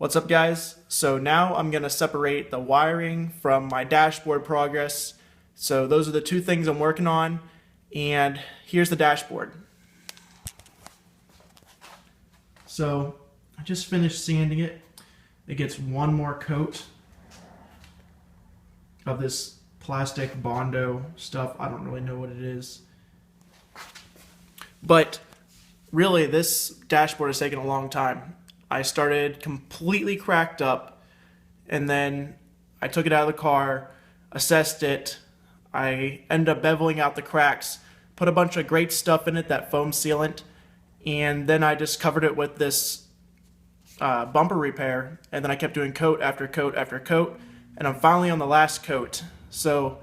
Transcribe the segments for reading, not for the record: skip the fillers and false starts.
What's up, guys? So now I'm going to separate the wiring from my dashboard progress. So those are the two things I'm working on, and here's the dashboard. So I just finished sanding it. It gets one more coat of this plastic Bondo stuff. I don't really know what it is. But really, this dashboard has taken a long time. I started completely cracked up, and then I took it out of the car, assessed it. I ended up beveling out the cracks, put a bunch of great stuff in it, that foam sealant, and then I just covered it with this bumper repair, and then I kept doing coat after coat after coat, and I'm finally on the last coat. So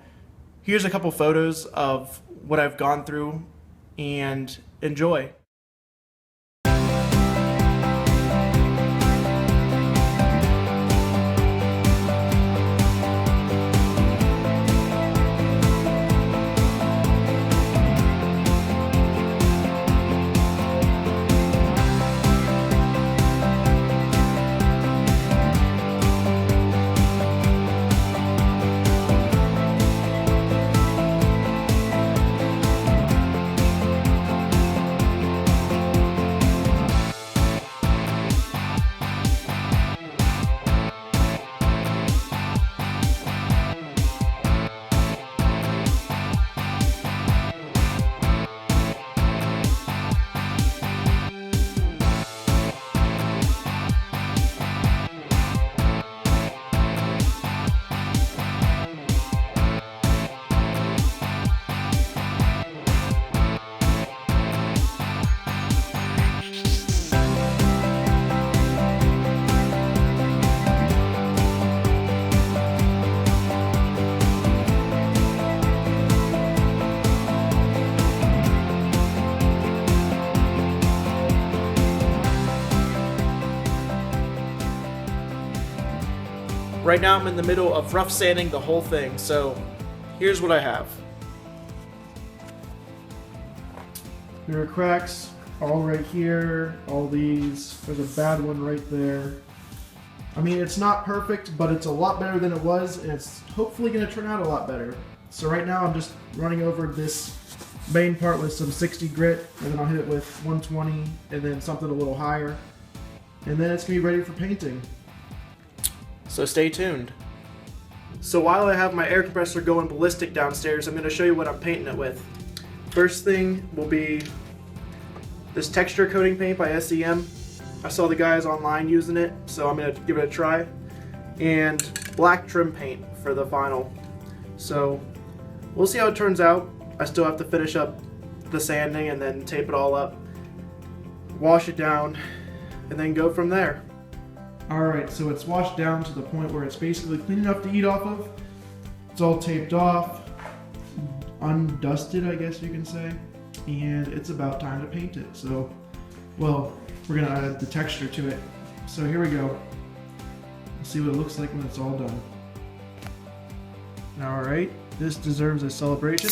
here's a couple photos of what I've gone through, and enjoy. Right now I'm in the middle of rough sanding the whole thing, so here's what I have. There are cracks all right here, all these. There's a bad one right there. I mean, it's not perfect, but it's a lot better than it was, and it's hopefully going to turn out a lot better. So right now I'm just running over this main part with some 60 grit, and then I'll hit it with 120, and then something a little higher. And then it's going to be ready for painting. So stay tuned. So while I have my air compressor going ballistic downstairs, I'm going to show you what I'm painting it with. First thing will be this texture coating paint by SEM. I saw the guys online using it, so I'm going to give it a try. And black trim paint for the final. So we'll see how it turns out. I still have to finish up the sanding and then tape it all up, wash it down, and then go from there. Alright, so it's washed down to the point where it's basically clean enough to eat off of. It's all taped off, undusted, I guess you can say, and it's about time to paint it. So, well, we're going to add the texture to it. So here we go. Let's see what it looks like when it's all done. Alright, this deserves a celebration.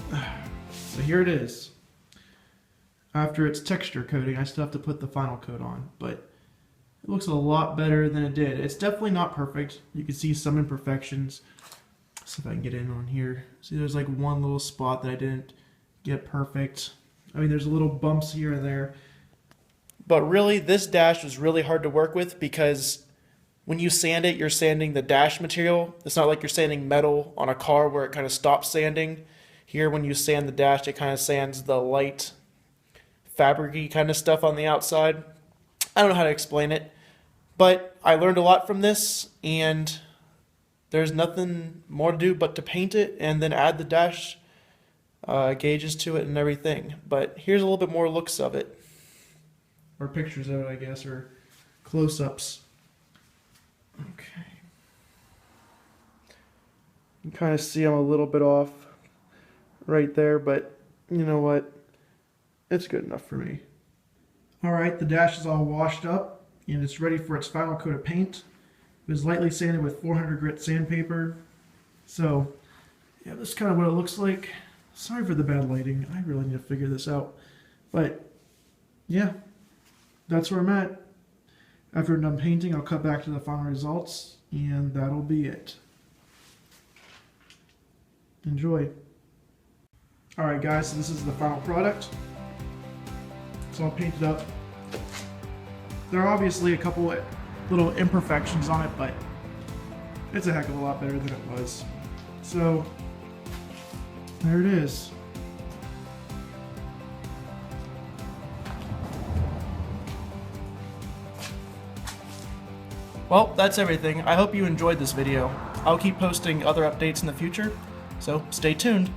So here it is. After its texture coating, I still have to put the final coat on, but it looks a lot better than it did. It's definitely not perfect. You can see some imperfections. Let's see if I can get in on here. See, there's like one little spot that I didn't get perfect. I mean, there's little bumps here and there. But really, this dash was really hard to work with because when you sand it, you're sanding the dash material. It's not like you're sanding metal on a car where it kind of stops sanding. Here, when you sand the dash, it kind of sands the light fabric-y kind of stuff on the outside. I don't know how to explain it, but I learned a lot from this, and there's nothing more to do but to paint it and then add the dash gauges to it and everything. But here's a little bit more looks of it, or pictures of it, I guess, or close-ups. Okay, you can kind of see I'm a little bit off right there, but you know what? It's good enough for me. Alright, the dash is all washed up and it's ready for its final coat of paint. It was lightly sanded with 400 grit sandpaper. So, yeah, this is kind of what it looks like. Sorry for the bad lighting. I really need to figure this out. But, yeah, that's where I'm at. After I'm done painting, I'll cut back to the final results, and that'll be it. Enjoy. Alright guys, so this is the final product. So I'll paint it up. There are obviously a couple little imperfections on it, but it's a heck of a lot better than it was. So, there it is. Well, that's everything. I hope you enjoyed this video. I'll keep posting other updates in the future, so stay tuned.